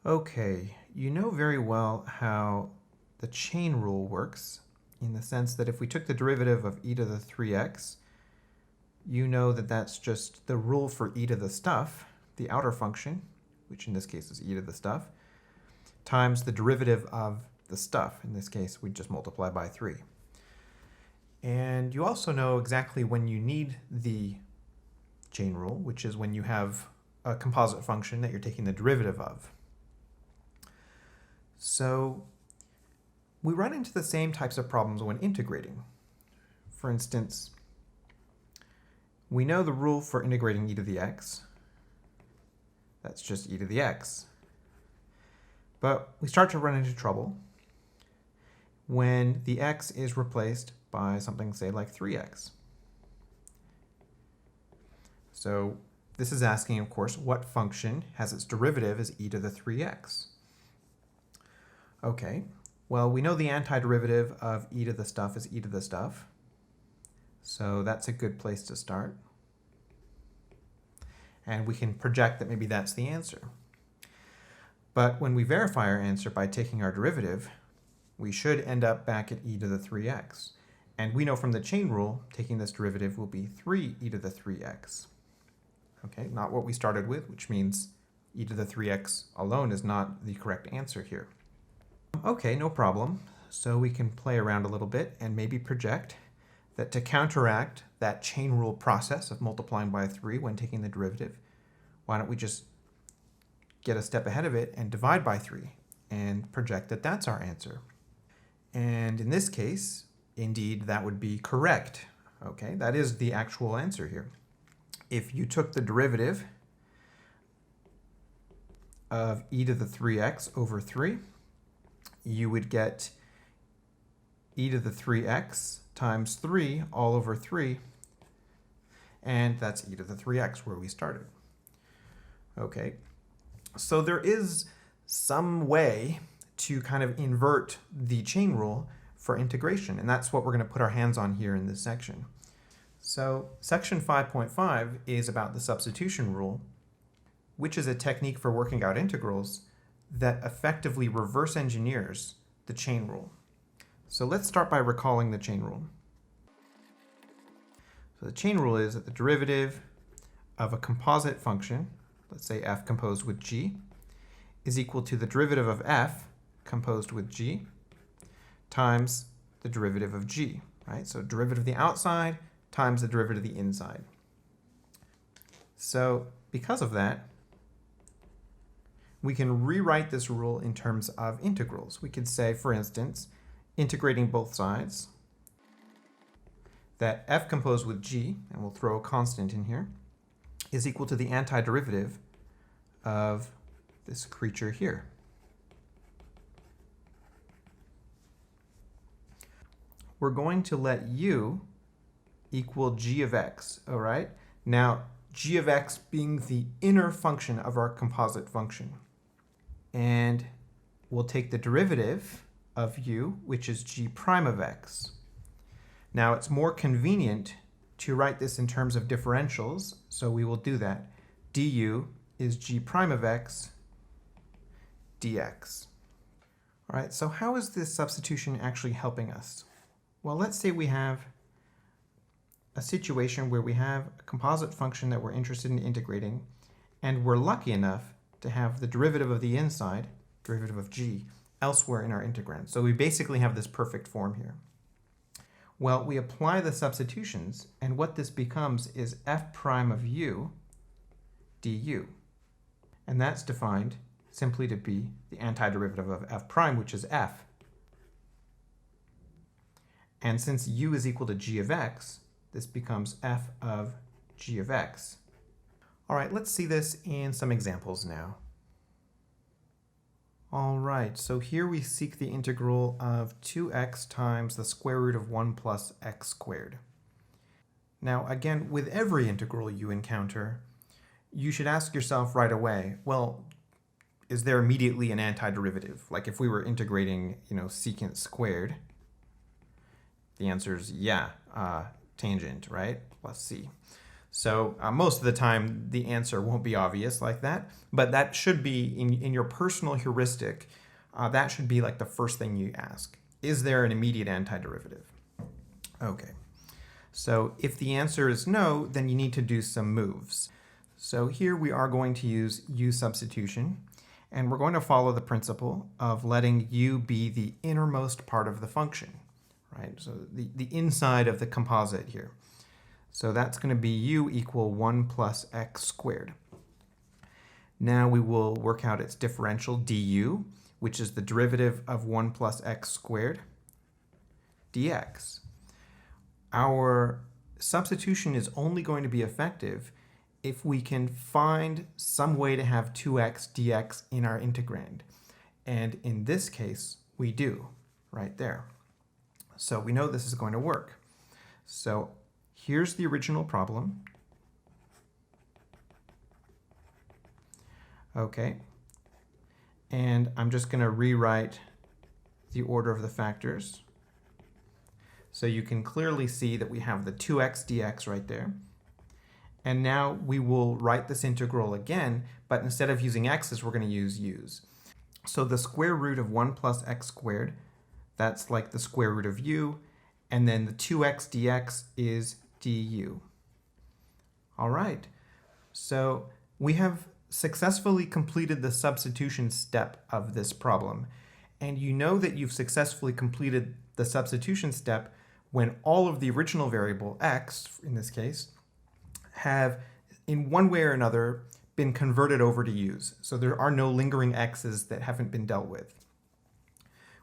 Okay, you know very well how the chain rule works, in the sense that if we took the derivative of e to the 3x, you know that that's just the rule for e to the stuff, the outer function, which in this case is e to the stuff, times the derivative of the stuff. In this case, we just multiply by 3. And you also know exactly when you need the chain rule, which is when you have a composite function that you're taking the derivative of. So we run into the same types of problems when integrating. For instance, we know the rule for integrating e to the x. That's just e to the x. But we start to run into trouble when the x is replaced by something, say, like 3x. So this is asking, of course, what function has its derivative as e to the 3x? Okay, well, we know the antiderivative of e to the stuff is e to the stuff. So that's a good place to start. And we can project that maybe that's the answer. But when we verify our answer by taking our derivative, we should end up back at e to the 3x. And we know from the chain rule, taking this derivative will be 3 e to the 3x. Okay, not what we started with, which means e to the 3x alone is not the correct answer here. Okay, no problem. So we can play around a little bit and maybe project that to counteract that chain rule process of multiplying by 3 when taking the derivative, why don't we just get a step ahead of it and divide by 3 and project that that's our answer. And in this case, indeed, that would be correct. Okay, that is the actual answer here. If you took the derivative of e to the 3x over 3, you would get e to the 3x times 3 all over 3, and that's e to the 3x where we started. Okay, so there is some way to kind of invert the chain rule for integration, and that's what we're going to put our hands on here in this section. So section 5.5 is about the substitution rule, which is a technique for working out integrals that effectively reverse engineers the chain rule. So let's start by recalling the chain rule. So the chain rule is that the derivative of a composite function, let's say f composed with g, is equal to the derivative of f composed with g times the derivative of g, right? So derivative of the outside times the derivative of the inside. So because of that, we can rewrite this rule in terms of integrals. We could say, for instance, integrating both sides, that f composed with g, and we'll throw a constant in here, is equal to the antiderivative of this creature here. We're going to let u equal g of x, all right? Now, g of x being the inner function of our composite function. And we'll take the derivative of u, which is g prime of x. Now, it's more convenient to write this in terms of differentials, so we will do that. Du is g prime of x dx. All right, so how is this substitution actually helping us? Well, let's say we have a situation where we have a composite function that we're interested in integrating, and we're lucky enough to have the derivative of the inside, derivative of g, elsewhere in our integrand. So we basically have this perfect form here. Well, we apply the substitutions, and what this becomes is f prime of u du. And that's defined simply to be the antiderivative of f prime, which is f. And since u is equal to g of x, this becomes f of g of x. All right, let's see this in some examples now. All right, so here we seek the integral of 2x times the square root of 1 plus x squared. Now, again, with every integral you encounter, you should ask yourself right away, well, is there immediately an antiderivative? Like if we were integrating, secant squared, the answer is yeah, tangent, right, plus c. So most of the time, the answer won't be obvious like that, but that should be in your personal heuristic. That should be like the first thing you ask. Is there an immediate antiderivative? Okay. So if the answer is no, then you need to do some moves. So here we are going to use u substitution, and we're going to follow the principle of letting u be the innermost part of the function, right? So the inside of the composite here. So that's going to be u equal 1 plus x squared. Now we will work out its differential du, which is the derivative of 1 plus x squared dx. Our substitution is only going to be effective if we can find some way to have 2x dx in our integrand. And in this case, we do, right there. So we know this is going to work. So here's the original problem. Okay. And I'm just going to rewrite the order of the factors. So you can clearly see that we have the 2x dx right there. And now we will write this integral again, but instead of using x's, we're going to use u's. So the square root of 1 plus x squared, that's like the square root of u, and then the 2x dx is du. All right, so we have successfully completed the substitution step of this problem. And you know that you've successfully completed the substitution step when all of the original variable, x, in this case, have, in one way or another, been converted over to u's. So there are no lingering x's that haven't been dealt with,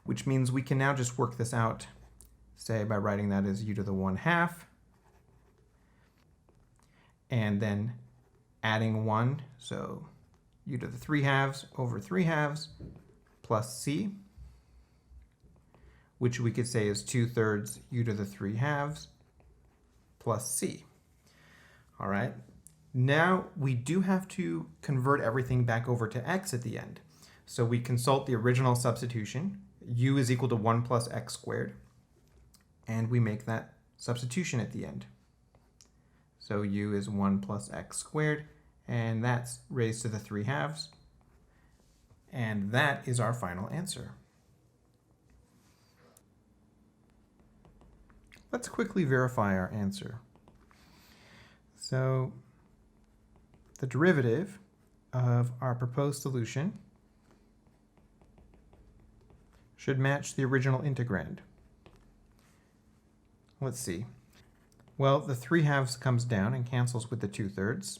which means we can now just work this out, say, by writing that as u to the 1/2, and then adding 1, so u to the 3/2 over 3/2 plus c, which we could say is 2/3 u to the 3/2 plus c. All right, now we do have to convert everything back over to x at the end. So we consult the original substitution, u is equal to 1 plus x squared, and we make that substitution at the end. So u is 1 plus x squared, and that's raised to the 3/2. And that is our final answer. Let's quickly verify our answer. So the derivative of our proposed solution should match the original integrand. Let's see. Well, the 3/2 comes down and cancels with the 2/3,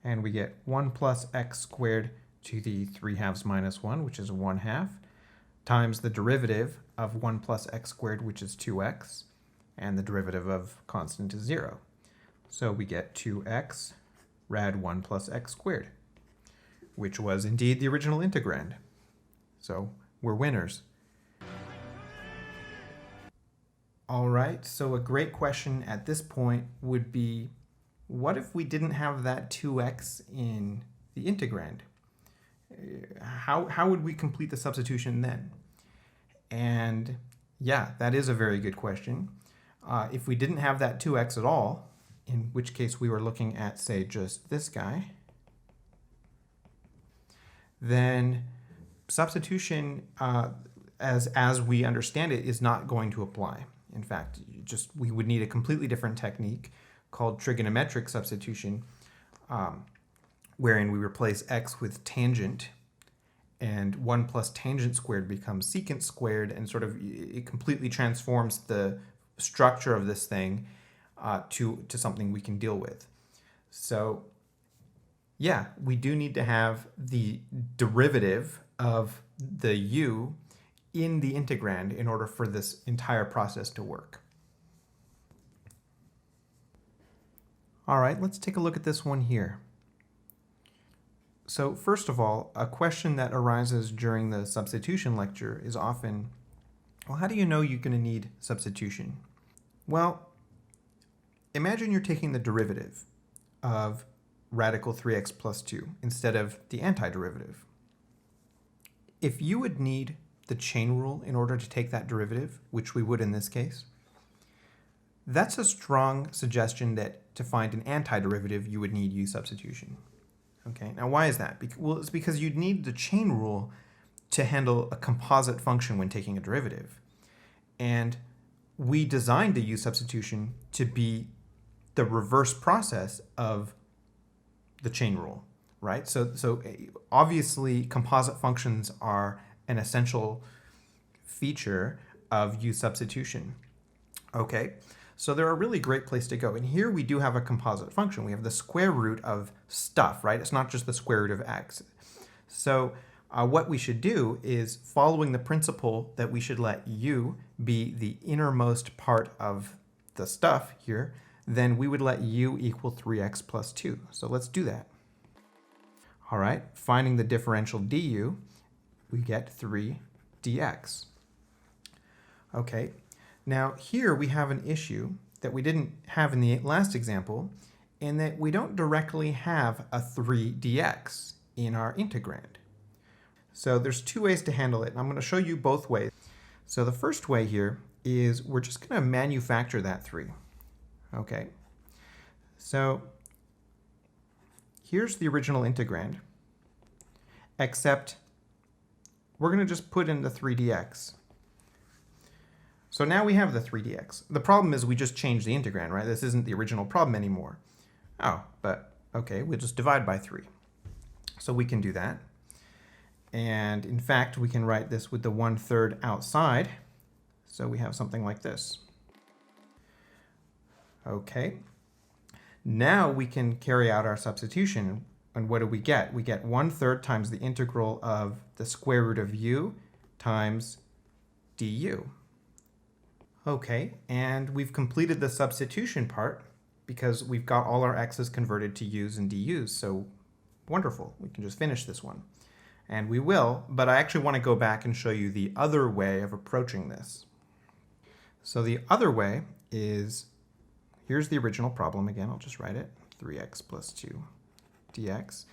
and we get 1 plus x squared to the 3/2 minus 1, which is 1/2, times the derivative of 1 plus x squared, which is 2x, and the derivative of constant is 0. So we get 2x rad 1 plus x squared, which was indeed the original integrand. So we're winners. All right, so a great question at this point would be, what if we didn't have that 2x in the integrand? How would we complete the substitution then? And yeah, that is a very good question. If we didn't have that 2x at all, in which case we were looking at, say, just this guy, then substitution, as we understand it, is not going to apply. In fact, we would need a completely different technique called trigonometric substitution, wherein we replace x with tangent, and 1 plus tangent squared becomes secant squared, and sort of it completely transforms the structure of this thing to something we can deal with. So yeah, we do need to have the derivative of the u in the integrand in order for this entire process to work. All right, let's take a look at this one here. So first of all, a question that arises during the substitution lecture is often, well, how do you know you're going to need substitution? Well, imagine you're taking the derivative of radical 3x plus 2 instead of the antiderivative. If you would need the chain rule in order to take that derivative, which we would in this case, that's a strong suggestion that to find an antiderivative, you would need u substitution. Okay, now why is that? Well, it's because you'd need the chain rule to handle a composite function when taking a derivative. And we designed the u substitution to be the reverse process of the chain rule, right? So obviously composite functions are an essential feature of u substitution. Okay, so they're a really great place to go. And here we do have a composite function. We have the square root of stuff, right? It's not just the square root of x. So what we should do is, following the principle that we should let u be the innermost part of the stuff here, then we would let u equal 3x plus 2. So let's do that. All right, finding the differential du, we get 3 dx. Okay, now here we have an issue that we didn't have in the last example, in that we don't directly have a 3 dx in our integrand. So there's two ways to handle it, and I'm going to show you both ways. So the first way here is we're just going to manufacture that 3. Okay, so here's the original integrand, except we're going to just put in the 3 dx. So now we have the 3 dx. The problem is we just changed the integrand, right? This isn't the original problem anymore. Oh, but okay, we'll just divide by 3. So we can do that. And in fact, we can write this with the 1/3 outside. So we have something like this. Okay. Now we can carry out our substitution. And what do we get? We get 1/3 times the integral of the square root of u times du. Okay, and we've completed the substitution part because we've got all our x's converted to u's and du's. So wonderful, we can just finish this one. And we will, but I actually want to go back and show you the other way of approaching this. So the other way is, here's the original problem again, I'll just write it, 3x plus 2 dx,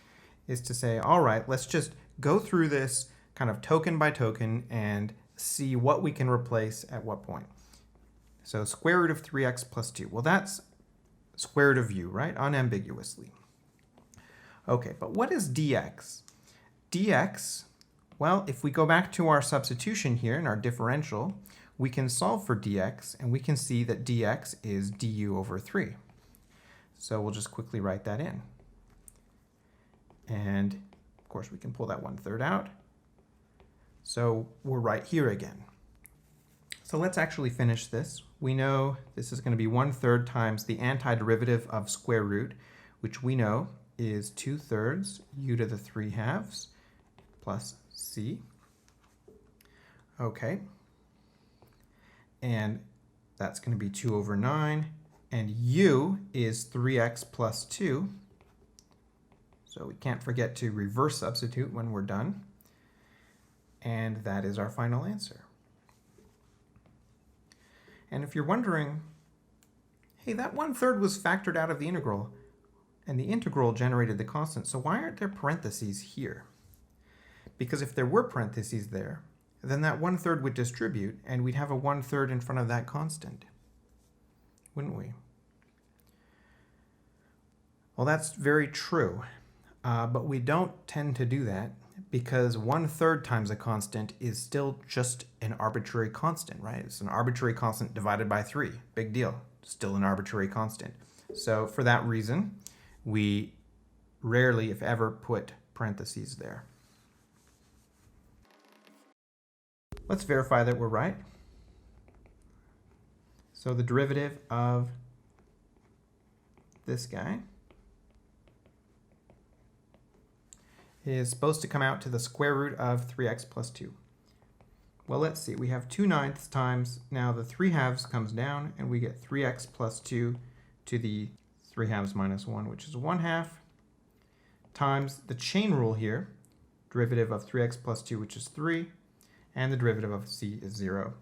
is to say, all right, let's just go through this kind of token by token and see what we can replace at what point. So square root of 3x plus 2, well that's square root of u, right, unambiguously. Okay, but what is dx? dx, well, if we go back to our substitution here in our differential, we can solve for dx, and we can see that dx is du over 3. So we'll just quickly write that in. And of course, we can pull that 1/3 out. So we're right here again. So let's actually finish this. We know this is going to be 1/3 times the antiderivative of square root, which we know is 2/3 u to the 3/2 plus c. Okay. And that's going to be 2 over 9. And u is 3x plus 2. So we can't forget to reverse substitute when we're done. And that is our final answer. And if you're wondering, hey, that 1/3 was factored out of the integral, and the integral generated the constant, so why aren't there parentheses here? Because if there were parentheses there, then that 1/3 would distribute, and we'd have a 1/3 in front of that constant, wouldn't we? Well, that's very true, but we don't tend to do that, because 1/3 times a constant is still just an arbitrary constant, right? It's an arbitrary constant divided by 3. Big deal. Still an arbitrary constant. So for that reason, we rarely, if ever, put parentheses there. Let's verify that we're right. So the derivative of this guy is supposed to come out to the square root of 3x plus 2. Well, let's see. We have 2/9 times, now the 3/2 comes down, and we get 3x plus 2 to the 3/2 minus 1, which is 1/2, times the chain rule here, derivative of 3x plus 2, which is 3, and the derivative of c is 0.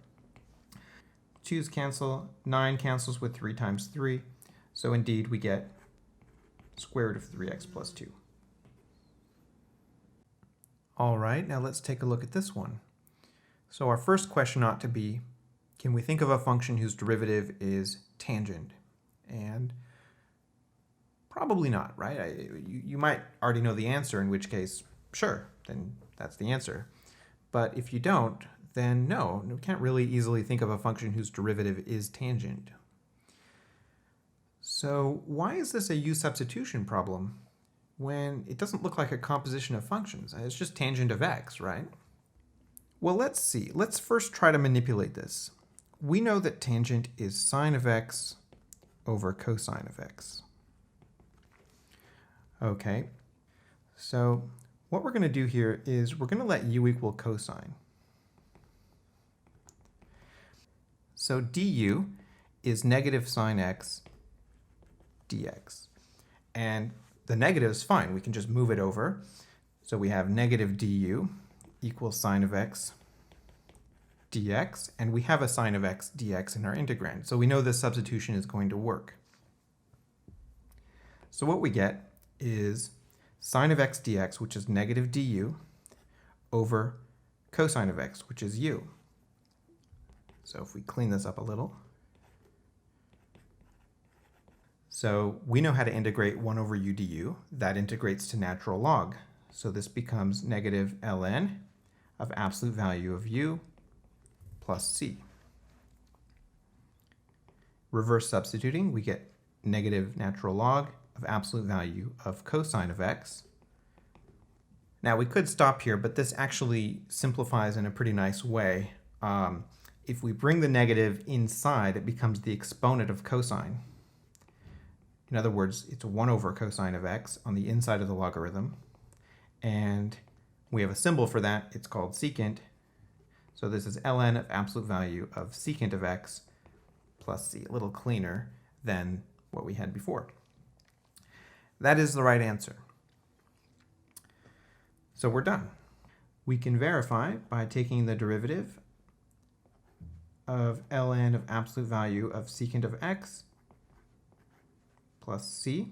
2's cancel, 9 cancels with 3 times 3, so indeed we get square root of 3x plus 2. All right, now let's take a look at this one. So our first question ought to be, can we think of a function whose derivative is tangent? And Probably not, right? You might already know the answer, in which case, sure, then that's the answer. But if you don't, then no, we can't really easily think of a function whose derivative is tangent. So why is this a U substitution problem when it doesn't look like a composition of functions? It's just tangent of x, right? Well, let's see. Let's first try to manipulate this. We know that tangent is sine of x over cosine of x. Okay, so what we're going to do here is we're going to let u equal cosine. So du is negative sine x dx. And the negative is fine. We can just move it over. So we have negative du equals sine of x dx. And we have a sine of x dx in our integrand. So we know this substitution is going to work. So what we get is sine of x dx, which is negative du, over cosine of x, which is u. So if we clean this up a little. So we know how to integrate 1 over u du. That integrates to natural log. So this becomes negative ln of absolute value of u plus c. Reverse substituting, we get negative natural log of absolute value of cosine of x. Now we could stop here, but this actually simplifies in a pretty nice way. If we bring the negative inside, it becomes the exponent of cosine. In other words, it's 1 over cosine of x on the inside of the logarithm. And we have a symbol for that. It's called secant. So this is ln of absolute value of secant of x plus c, a little cleaner than what we had before. That is the right answer. So we're done. We can verify by taking the derivative of ln of absolute value of secant of x plus c.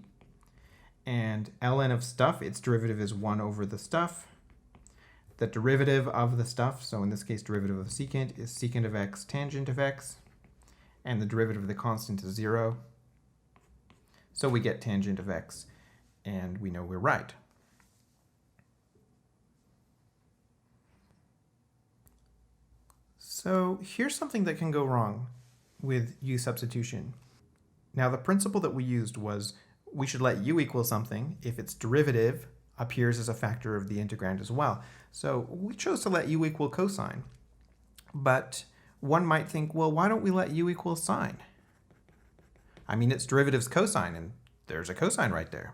And ln of stuff, its derivative is 1 over the stuff. The derivative of the stuff, so in this case derivative of secant, is secant of x tangent of x. And the derivative of the constant is 0. So we get tangent of x, and we know we're right. So here's something that can go wrong with u substitution. Now the principle that we used was we should let u equal something if its derivative appears as a factor of the integrand as well. So we chose to let u equal cosine. But one might think, well, why don't we let u equal sine? I mean, its derivative's cosine, and there's a cosine right there,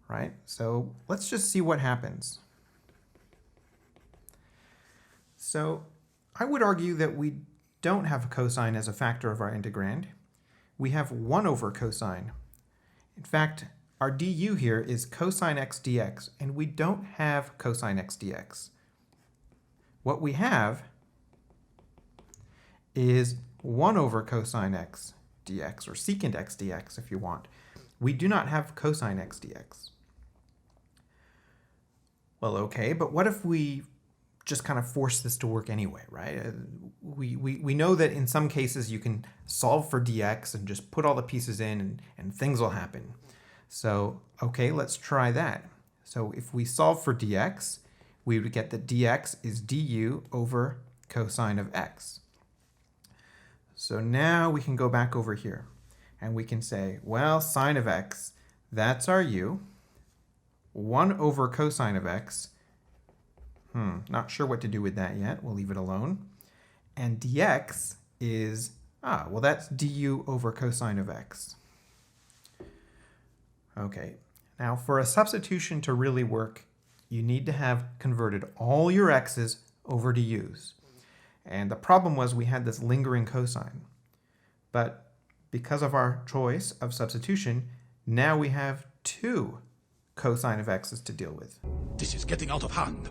right? So let's just see what happens. So I would argue that we don't have a cosine as a factor of our integrand. We have 1 over cosine. In fact, our du here is cosine x dx, and we don't have cosine x dx. What we have is 1 over cosine x dx, or secant x dx if you want. We do not have cosine x dx. Well, okay, but what if we just kind of force this to work anyway, right? We know that in some cases you can solve for dx and just put all the pieces in and things will happen. So, okay, let's try that. So if we solve for dx, we would get that dx is du over cosine of x. So now we can go back over here and we can say, well, sine of x, that's our u. 1 over cosine of x, not sure what to do with that yet. We'll leave it alone. And dx is, well, that's du over cosine of x. Okay, now for a substitution to really work, you need to have converted all your x's over to u's. And the problem was we had this lingering cosine. But because of our choice of substitution, now we have 2 cosine of x's to deal with. This is getting out of hand.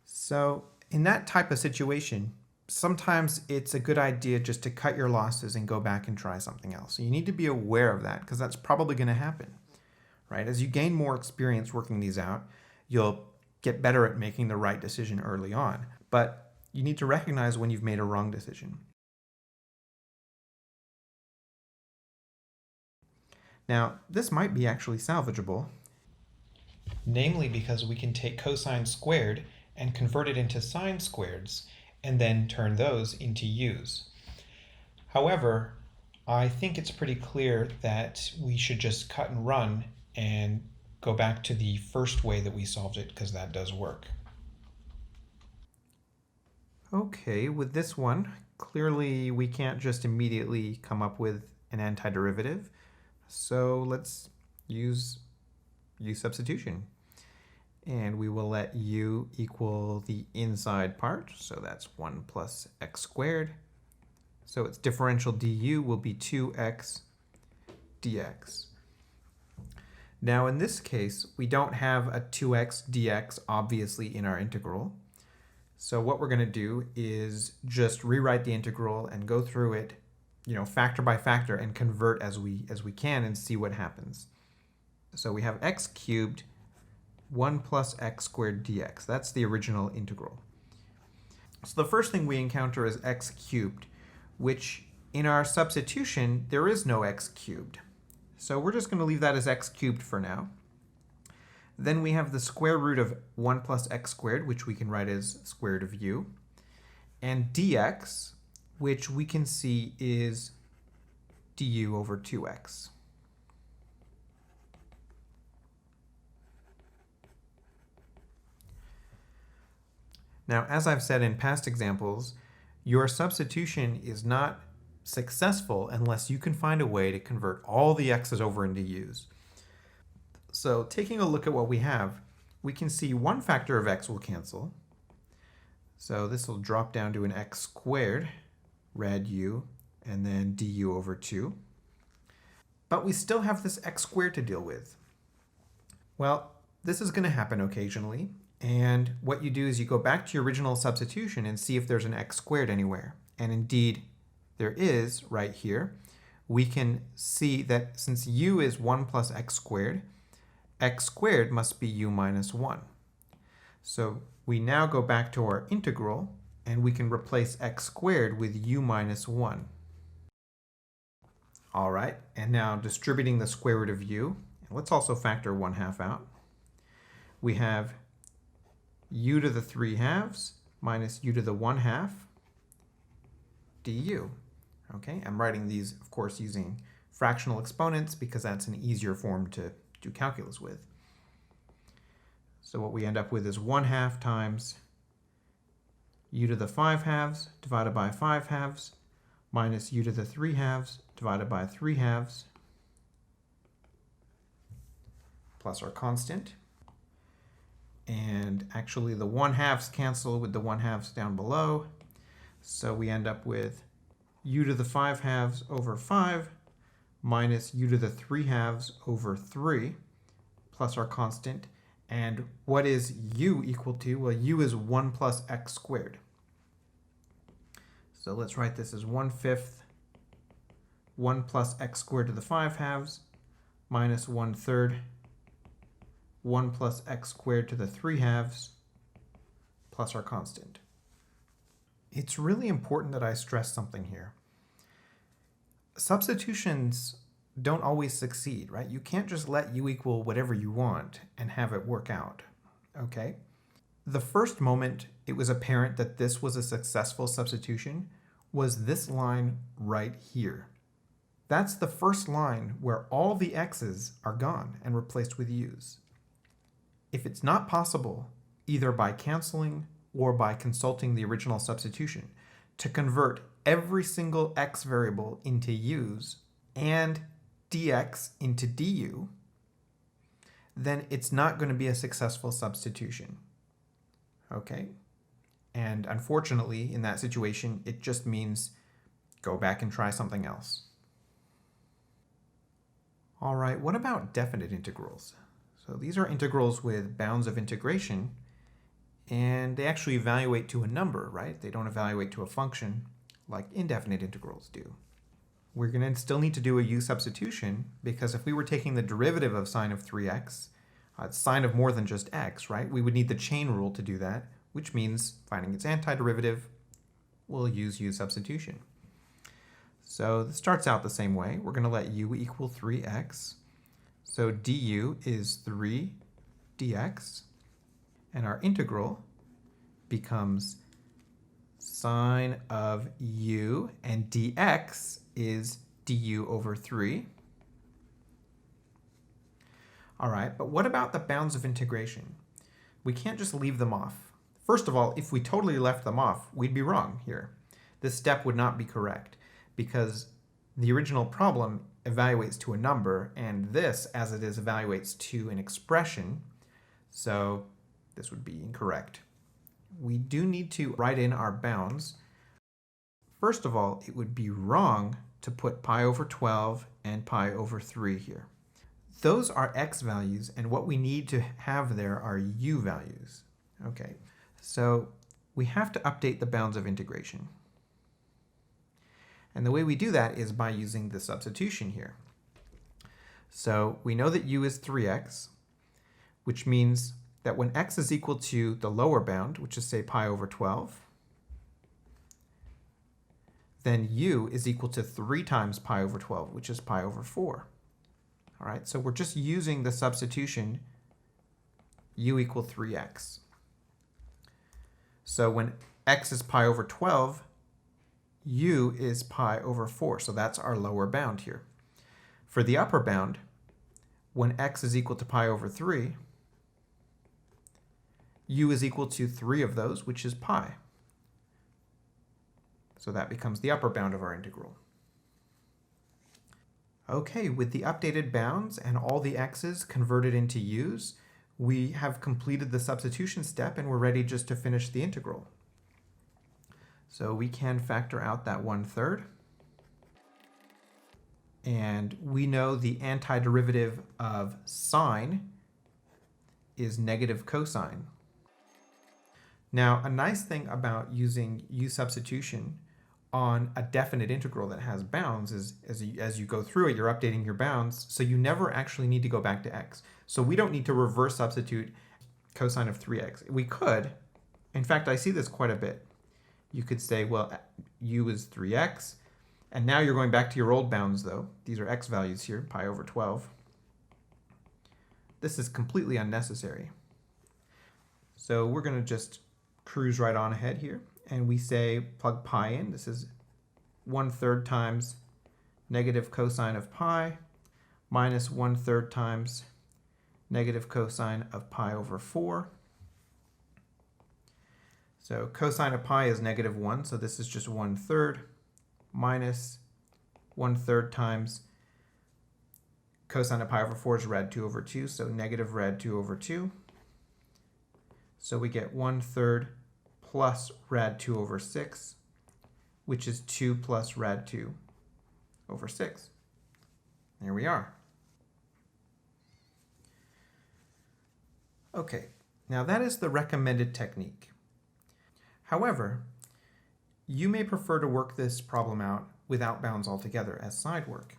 So in that type of situation, sometimes it's a good idea just to cut your losses and go back and try something else. So you need to be aware of that because that's probably going to happen, right? As you gain more experience working these out, you'll get better at making the right decision early on. But you need to recognize when you've made a wrong decision. Now, this might be actually salvageable, namely because we can take cosine squared and convert it into sine squareds, and then turn those into u's. However, I think it's pretty clear that we should just cut and run and go back to the first way that we solved it, because that does work. Okay, with this one, clearly we can't just immediately come up with an antiderivative, so let's use substitution. And we will let u equal the inside part, so that's 1 plus x squared. So its differential du will be 2x dx. Now in this case, we don't have a 2x dx obviously in our integral. So what we're going to do is just rewrite the integral and go through it, factor by factor, and convert as we can and see what happens. So we have x cubed 1 plus x squared dx. That's the original integral. So the first thing we encounter is x cubed, which in our substitution, there is no x cubed. So we're just going to leave that as x cubed for now. Then we have the square root of 1 plus x squared, which we can write as square root of u, and dx, which we can see is du over 2x. Now, as I've said in past examples, your substitution is not successful unless you can find a way to convert all the x's over into u's. So taking a look at what we have, we can see one factor of x will cancel. So this will drop down to an x squared, rad u, and then du over 2. But we still have this x squared to deal with. Well, this is going to happen occasionally. And what you do is you go back to your original substitution and see if there's an x squared anywhere. And indeed, there is right here. We can see that since u is 1 plus x squared must be u minus 1. So we now go back to our integral, and we can replace x squared with u minus 1. All right, and now distributing the square root of u, let's also factor 1/2 out. We have u to the 3/2 minus u to the 1/2 du. Okay, I'm writing these, of course, using fractional exponents because that's an easier form to do calculus with. So what we end up with is 1/2 times u to the 5/2 divided by 5/2 minus u to the 3/2 divided by 3/2 plus our constant. And actually the 1/2 cancel with the 1/2 down below. So we end up with u to the 5/2 over 5 minus u to the 3/2 over 3 plus our constant. And what is u equal to? Well, u is 1 plus x squared. So let's write this as 1/5 1 plus x squared to the 5/2 minus 1/3 1 plus x squared to the 3/2 plus our constant. It's really important that I stress something here. Substitutions don't always succeed, right? You can't just let u equal whatever you want and have it work out, okay? The first moment it was apparent that this was a successful substitution was this line right here. That's the first line where all the x's are gone and replaced with u's. If it's not possible, either by canceling or by consulting the original substitution, to convert every single x variable into u's and dx into du, then it's not going to be a successful substitution. Okay? And unfortunately, in that situation, it just means go back and try something else. All right, what about definite integrals? So these are integrals with bounds of integration, and they actually evaluate to a number, right? They don't evaluate to a function like indefinite integrals do. We're going to still need to do a u substitution, because if we were taking the derivative of sine of 3x, sine of more than just x, right? We would need the chain rule to do that, which means finding its antiderivative, we'll use u substitution. So this starts out the same way. We're going to let u equal 3x. So du is 3 dx. And our integral becomes sine of u, and dx is du over 3. All right, but what about the bounds of integration? We can't just leave them off. First of all, if we totally left them off, we'd be wrong here. This step would not be correct because the original problem evaluates to a number, and this, as it is, evaluates to an expression. So this would be incorrect. We do need to write in our bounds. First of all, it would be wrong to put pi over 12 and pi over 3 here. Those are x values, and what we need to have there are u values. Okay, so we have to update the bounds of integration. And the way we do that is by using the substitution here. So we know that u is 3x, which means that when x is equal to the lower bound, which is say pi over 12, then u is equal to 3 times pi over 12, which is pi over 4. All right, so we're just using the substitution u equal 3x. So when x is pi over 12, u is pi over 4, so that's our lower bound here. For the upper bound, when x is equal to pi over 3, u is equal to 3 of those, which is pi. So that becomes the upper bound of our integral. Okay, with the updated bounds and all the x's converted into u's, we have completed the substitution step and we're ready just to finish the integral. So we can factor out that 1/3. And we know the antiderivative of sine is negative cosine. Now, a nice thing about using u substitution on a definite integral that has bounds is as you go through it, you're updating your bounds, so you never actually need to go back to x. So we don't need to reverse substitute cosine of 3x. We could. In fact, I see this quite a bit. You could say, well, u is 3x, and now you're going back to your old bounds, though. These are x values here, pi over 12. This is completely unnecessary. So we're going to just cruise right on ahead here. And we say plug pi in. This is 1/3 times negative cosine of pi minus 1/3 times negative cosine of pi over 4. So cosine of pi is -1, so this is just 1/3 minus 1/3 times cosine of pi over 4 is rad 2 over 2, so negative rad 2 over 2. So we get 1/3 plus rad 2 over 6, which is 2 plus rad 2 over 6. There we are. Okay, now that is the recommended technique. However, you may prefer to work this problem out without bounds altogether as side work.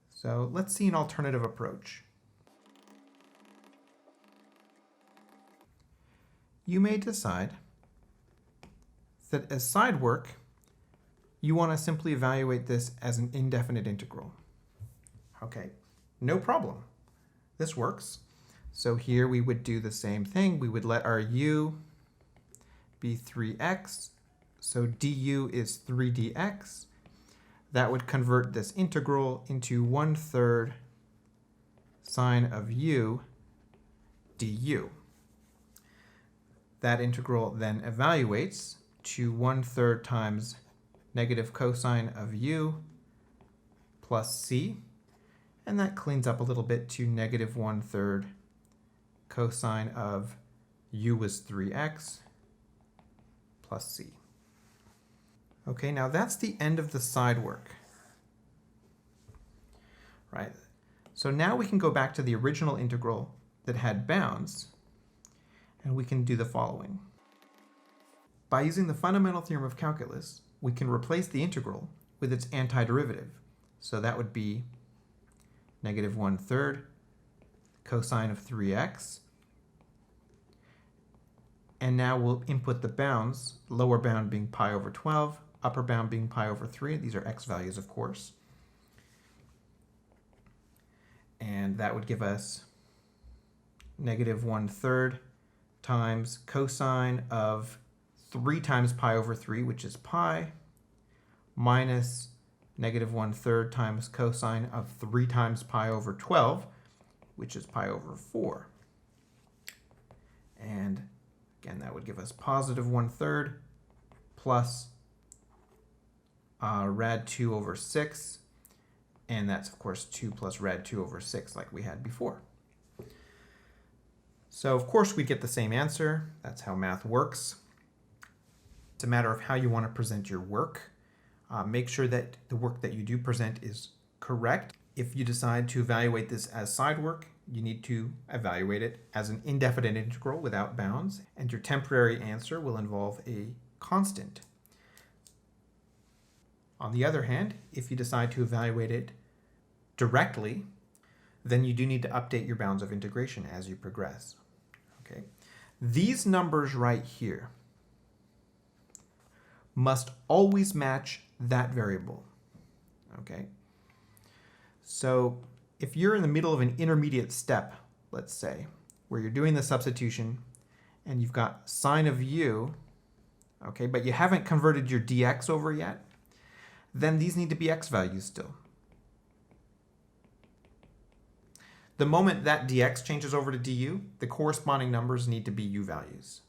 So let's see an alternative approach. You may decide that as side work, you want to simply evaluate this as an indefinite integral. Okay, no problem. This works. So here we would do the same thing. We would let our u be 3x. So du is 3 dx. That would convert this integral into 1/3 sine of u du. That integral then evaluates to 1/3 times negative cosine of u plus c, and that cleans up a little bit to negative 1/3 cosine of u was 3x plus c. Okay, now that's the end of the side work. Right? So now we can go back to the original integral that had bounds, and we can do the following. By using the fundamental theorem of calculus, we can replace the integral with its antiderivative. So that would be negative 1/3 cosine of 3x. And now we'll input the bounds, lower bound being pi over 12, upper bound being pi over 3. These are x values, of course. And that would give us negative 1/3 times cosine of 3 times pi over 3, which is pi, minus negative 1/3 times cosine of 3 times pi over 12, which is pi over 4. And again, that would give us positive 1/3 plus rad 2 over 6. And that's, of course, 2 plus rad 2 over 6 like we had before. So, of course, we get the same answer. That's how math works. It's a matter of how you want to present your work. Make sure that the work that you do present is correct. If you decide to evaluate this as side work, you need to evaluate it as an indefinite integral without bounds, and your temporary answer will involve a constant. On the other hand, if you decide to evaluate it directly, then you do need to update your bounds of integration as you progress. Okay. These numbers right here must always match that variable. Okay. So if you're in the middle of an intermediate step, let's say, where you're doing the substitution and you've got sine of u, okay, but you haven't converted your dx over yet, then these need to be x values still. The moment that dx changes over to du, the corresponding numbers need to be u values.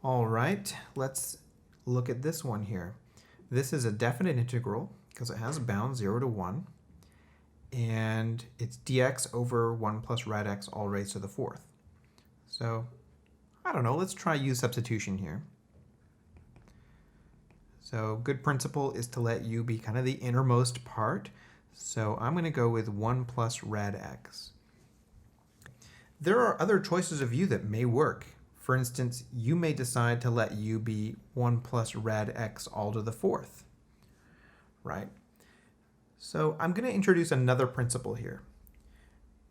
All right, let's look at this one here. This is a definite integral because it has bounds 0 to 1, and it's dx over 1 plus rad x all raised to the 4th. So, I don't know, let's try u substitution here. So, good principle is to let u be kind of the innermost part. So, I'm going to go with 1 plus rad x. There are other choices of u that may work. For instance, you may decide to let u be 1 plus rad x all to the 4th, right? So I'm going to introduce another principle here.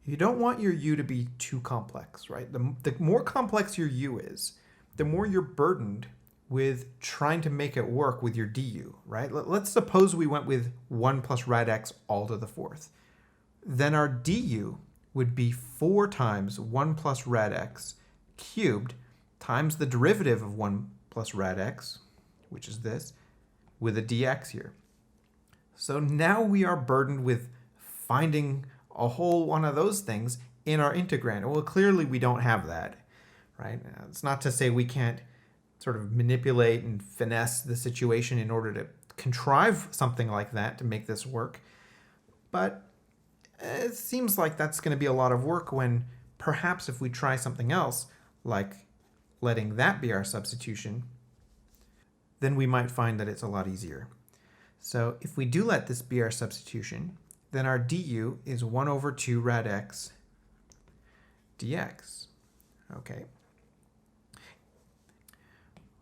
You don't want your u to be too complex, right? The more complex your u is, the more you're burdened with trying to make it work with your du, right? Let's suppose we went with 1 plus rad x all to the 4th. Then our du would be 4 times 1 plus rad x cubed times the derivative of 1 plus rad x, which is this, with a dx here. So now we are burdened with finding a whole one of those things in our integrand. Well, clearly we don't have that, right? It's not to say we can't sort of manipulate and finesse the situation in order to contrive something like that to make this work. But it seems like that's going to be a lot of work when perhaps if we try something else, like letting that be our substitution, then we might find that it's a lot easier. So if we do let this be our substitution, then our du is 1 over 2 rad x dx. Okay.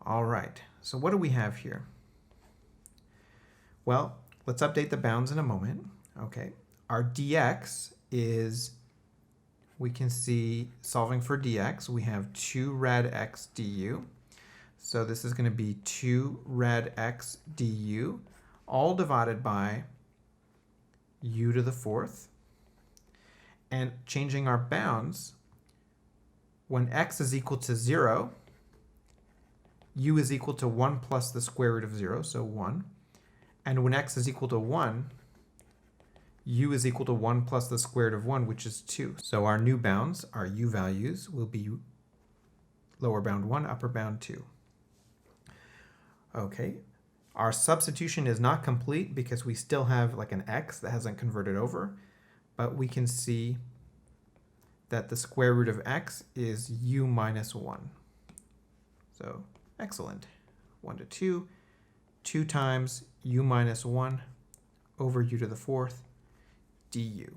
All right, so what do we have here? Well, let's update the bounds in a moment. Okay, our dx is, we can see solving for dx, we have 2 rad x du. So this is going to be 2 rad x du, all divided by u to the 4th. And changing our bounds, when x is equal to 0, u is equal to 1 plus the square root of 0, so 1. And when x is equal to 1, u is equal to 1 plus the square root of 1, which is 2. So our new bounds, our u values, will be lower bound 1, upper bound 2. Okay, our substitution is not complete because we still have like an x that hasn't converted over, but we can see that the square root of x is u minus 1. So excellent. 1 to 2, 2 times u minus 1 over u to the 4th du.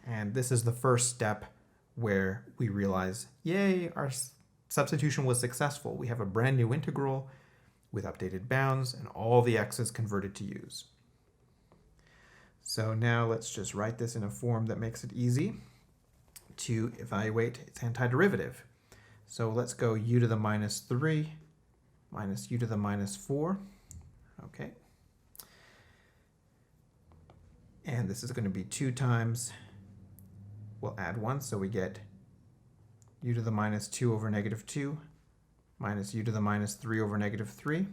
And this is the first step where we realize, yay, our substitution was successful. We have a brand new integral with updated bounds and all the x's converted to u's. So now let's just write this in a form that makes it easy to evaluate its antiderivative. So let's go u to the minus 3 minus u to the minus 4. Okay. And this is going to be 2 times, we'll add 1, so we get u to the minus 2 over negative 2 minus u to the minus 3 over negative 3.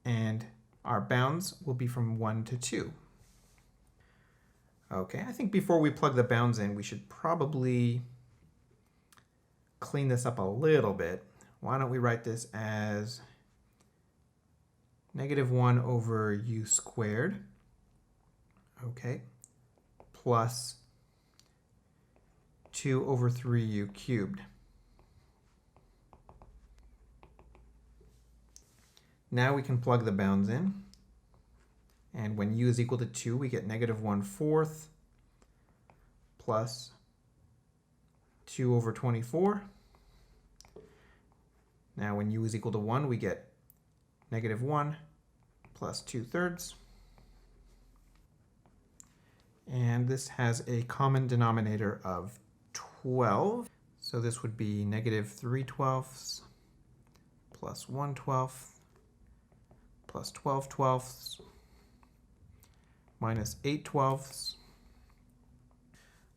And our bounds will be from 1 to 2. Okay, I think before we plug the bounds in, we should probably clean this up a little bit. Why don't we write this as negative 1 over u squared, okay, plus 2 over 3u cubed. Now we can plug the bounds in. And when u is equal to 2, we get negative 1/4 plus 2 over 24. Now when u is equal to 1, we get negative 1 plus 2/3. And this has a common denominator of 12. So this would be negative 3/12 plus 1/12 plus 12/12 minus 8/12.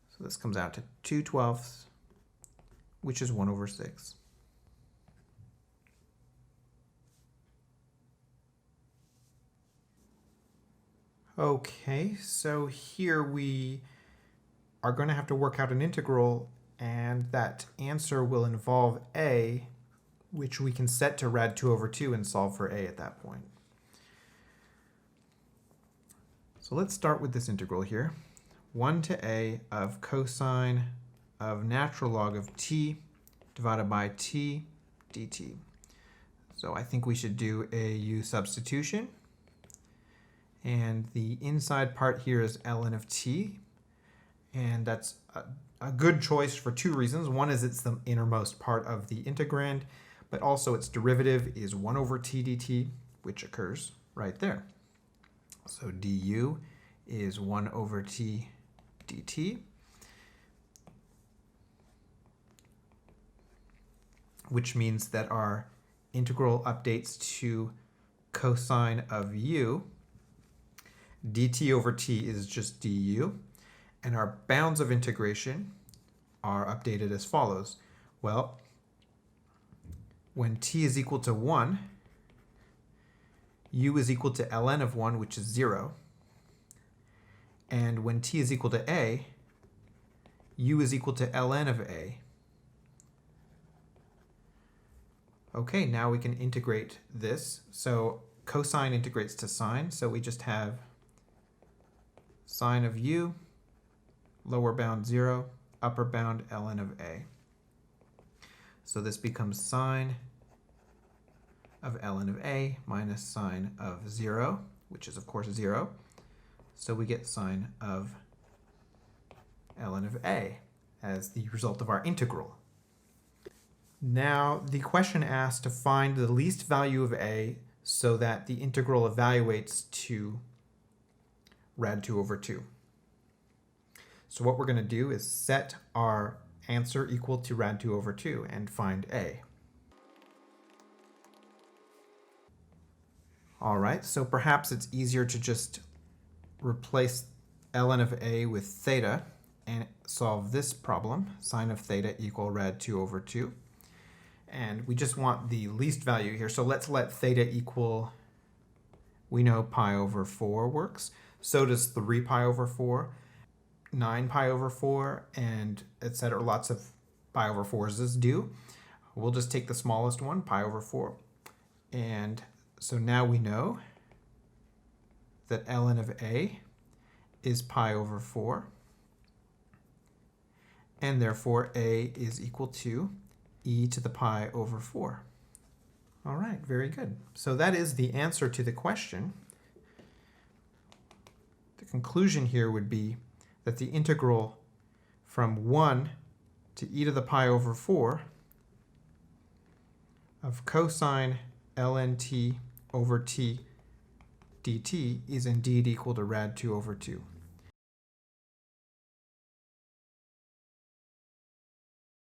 So this comes out to 2/12, which is 1 over 6. Okay, so here we are going to have to work out an integral, and that answer will involve a, which we can set to rad 2 over 2 and solve for a at that point. So let's start with this integral here. 1 to a of cosine of natural log of t divided by t dt. So I think we should do a u substitution. And the inside part here is ln of t. And that's a good choice for 2 reasons. One is it's the innermost part of the integrand, but also its derivative is 1 over t dt, which occurs right there. So du is 1 over t dt, which means that our integral updates to cosine of u. dt over t is just du, and our bounds of integration are updated as follows. Well, when t is equal to 1, u is equal to ln of 1, which is 0. And when t is equal to a, u is equal to ln of a. Okay, now we can integrate this. So cosine integrates to sine, so we just have sine of u, lower bound 0, upper bound ln of a. So this becomes sine of ln of a minus sine of 0, which is of course 0. So we get sine of ln of a as the result of our integral. Now the question asks to find the least value of a so that the integral evaluates to rad 2 over 2. So what we're going to do is set our answer equal to rad 2 over 2 and find a. All right, so perhaps it's easier to just replace ln of a with theta and solve this problem, sine of theta equal rad 2 over 2. And we just want the least value here, so let's let theta equal, we know pi over 4 works. So does 3 pi over 4, 9 pi over 4, and etc. Lots of pi over 4s do. We'll just take the smallest one, pi over 4. And so now we know that ln of a is pi over 4. And therefore a is equal to e to the pi over 4. All right, very good. So that is the answer to the question. The conclusion here would be that the integral from 1 to e to the pi over 4 of cosine ln t over t dt is indeed equal to rad 2 over 2.